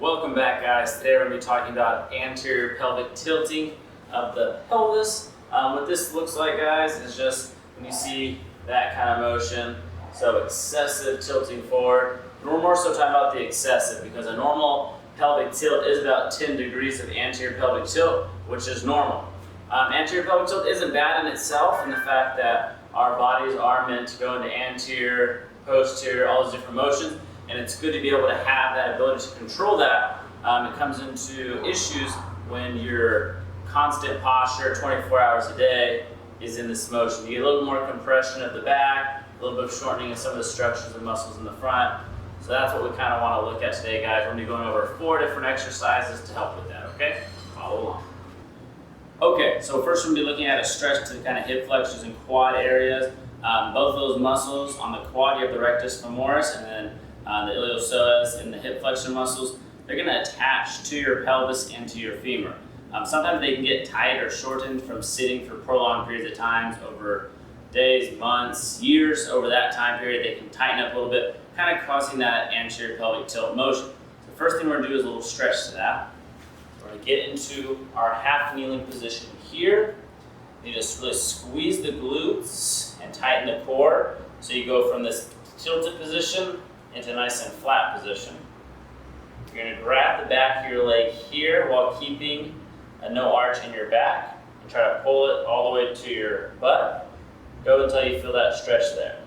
Welcome back, guys. Today we're going to be talking about anterior pelvic tilting of the pelvis. What this looks like, guys, is just when you see that kind of motion, so excessive tilting forward. And we're more so talking about the excessive because a normal pelvic tilt is about 10 degrees of anterior pelvic tilt, which is normal. Anterior pelvic tilt isn't bad in itself in the fact that our bodies are meant to go into anterior, posterior, all those different motions. And it's good to be able to have that ability to control that. It comes into issues when your constant posture 24 hours a day is in this motion. You get a little more compression of the back, a little bit of shortening of some of the structures and muscles in the front. So that's what we kind of want to look at today, guys. We're going to be going over 4 different exercises to help with that, okay? Follow along. Okay, so first we're going to be looking at a stretch to the kind of hip flexors and quad areas. Both of those muscles on the quad, you have the rectus femoris, and then the iliopsoas and the hip flexor muscles, they're going to attach to your pelvis and to your femur. Sometimes they can get tight or shortened from sitting for prolonged periods of time over days, months, years. Over that time period, they can tighten up a little bit, kind of causing that anterior pelvic tilt motion. So the first thing we're going to do is a little stretch to that. We're going to get into our half kneeling position here. You just really squeeze the glutes and tighten the core. So you go from this tilted position into a nice and flat position. You're going to grab the back of your leg here while keeping a no arch in your back and try to pull it all the way to your butt. Go until you feel that stretch there.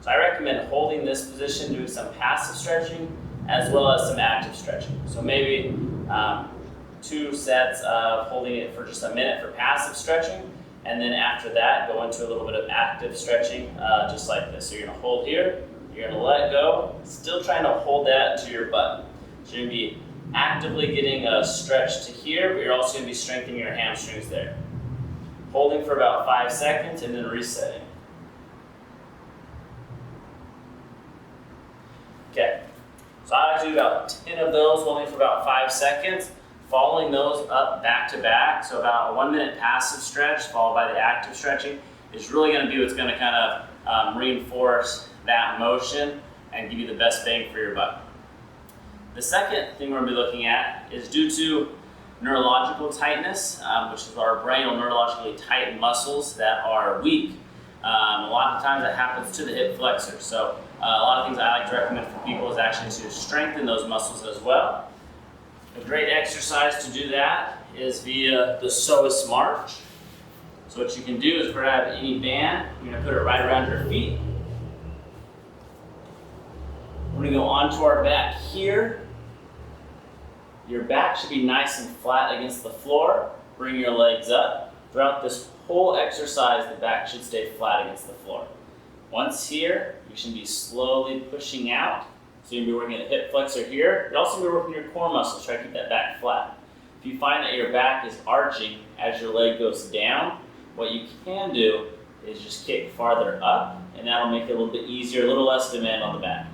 So I recommend holding this position, doing some passive stretching as well as some active stretching. So maybe 2 sets of holding it for just a minute for passive stretching, and then after that go into a little bit of active stretching just like this. So you're going to hold here. You're going to let go, still trying to hold that to your butt. So you're going to be actively getting a stretch to here, but you're also going to be strengthening your hamstrings there. Holding for about 5 seconds and then resetting. Okay, so I like to do about 10 of those, holding for about 5 seconds, following those up back to back. So about a 1-minute passive stretch followed by the active stretching is really going to be what's going to kind of reinforce that motion and give you the best bang for your buck. The second thing we're going to be looking at is due to neurological tightness, which is our brain will neurologically tighten muscles that are weak. A lot of times that happens to the hip flexor. So a lot of things I like to recommend for people is actually to strengthen those muscles as well. A great exercise to do that is via the psoas march. So what you can do is grab any band, you're going to put it right around your feet. We're going to go onto our back here. Your back should be nice and flat against the floor. Bring your legs up. Throughout this whole exercise, the back should stay flat against the floor. Once here, you should be slowly pushing out. So you'll be working at the hip flexor here. You're also going to be working your core muscles. Try to keep that back flat. If you find that your back is arching as your leg goes down, what you can do is just kick farther up, and that'll make it a little bit easier, a little less demand on the back.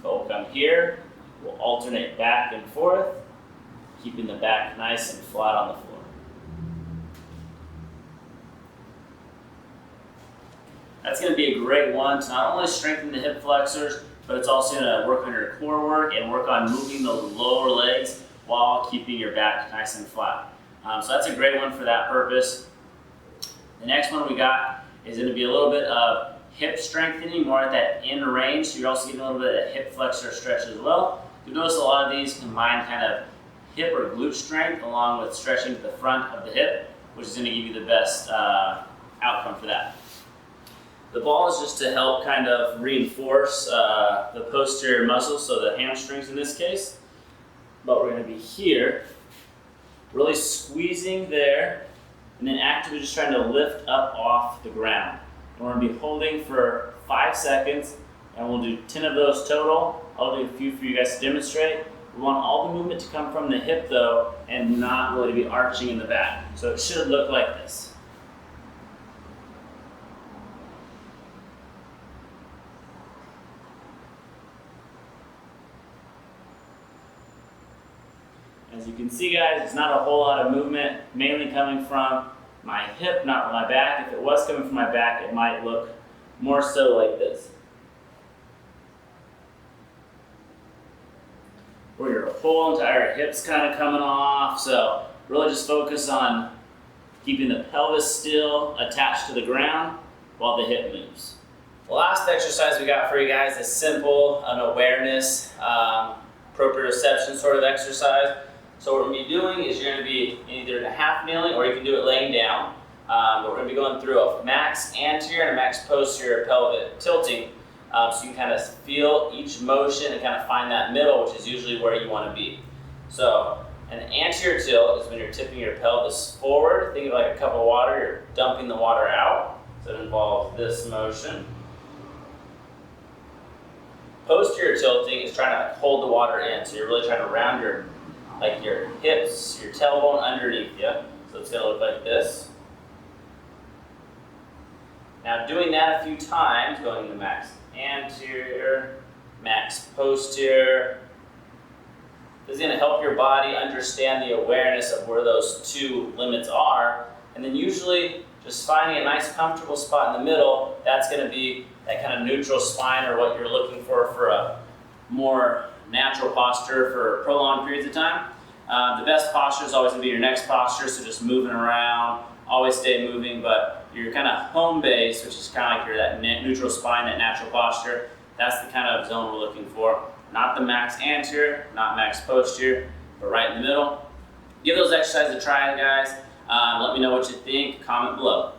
But we'll come here, we'll alternate back and forth, keeping the back nice and flat on the floor. That's going to be a great one to not only strengthen the hip flexors, but it's also going to work on your core work and work on moving the lower legs while keeping your back nice and flat. So that's a great one for that purpose. The next one we got is going to be a little bit of hip strengthening, more at that end range. So you're also getting a little bit of hip flexor stretch as well. You'll notice a lot of these combine kind of hip or glute strength along with stretching to the front of the hip, which is going to give you the best outcome for that. The ball is just to help kind of reinforce the posterior muscles, so the hamstrings in this case. But we're going to be here, really squeezing there, and then actively just trying to lift up off the ground. And we're going to be holding for 5 seconds, and we'll do 10 of those total. I'll do a few for you guys to demonstrate. We want all the movement to come from the hip though, and not really be arching in the back. So it should look like this. As you can see, guys, it's not a whole lot of movement, mainly coming from my hip, not from my back. If it was coming from my back, it might look more so like this. where your whole entire hip's kind of coming off. So really just focus on keeping the pelvis still attached to the ground while the hip moves. The last exercise we got for you guys is simple, an awareness, proprioception sort of exercise. So what we're going to be doing is you're going to be either in a half kneeling or you can do it laying down. But we're going to be going through a max anterior and a max posterior pelvic tilting. So you can kind of feel each motion and kind of find that middle, which is usually where you want to be. So an anterior tilt is when you're tipping your pelvis forward. Think of like a cup of water, you're dumping the water out. So it involves this motion. Posterior tilting is trying to hold the water in. So you're really trying to round your hips, your tailbone underneath you. So it's going to look like this. Now doing that a few times, going to max anterior, max posterior, this is going to help your body understand the awareness of where those two limits are. And then usually just finding a nice comfortable spot in the middle, that's going to be that kind of neutral spine or what you're looking for a more natural posture for prolonged periods of time. The best posture is always going to be your next posture, so just moving around, always stay moving, but your kind of home base, which is kind of like that neutral spine, that natural posture, that's the kind of zone we're looking for. Not the max anterior, not max posterior, but right in the middle. Give those exercises a try, guys. Let me know what you think. Comment below.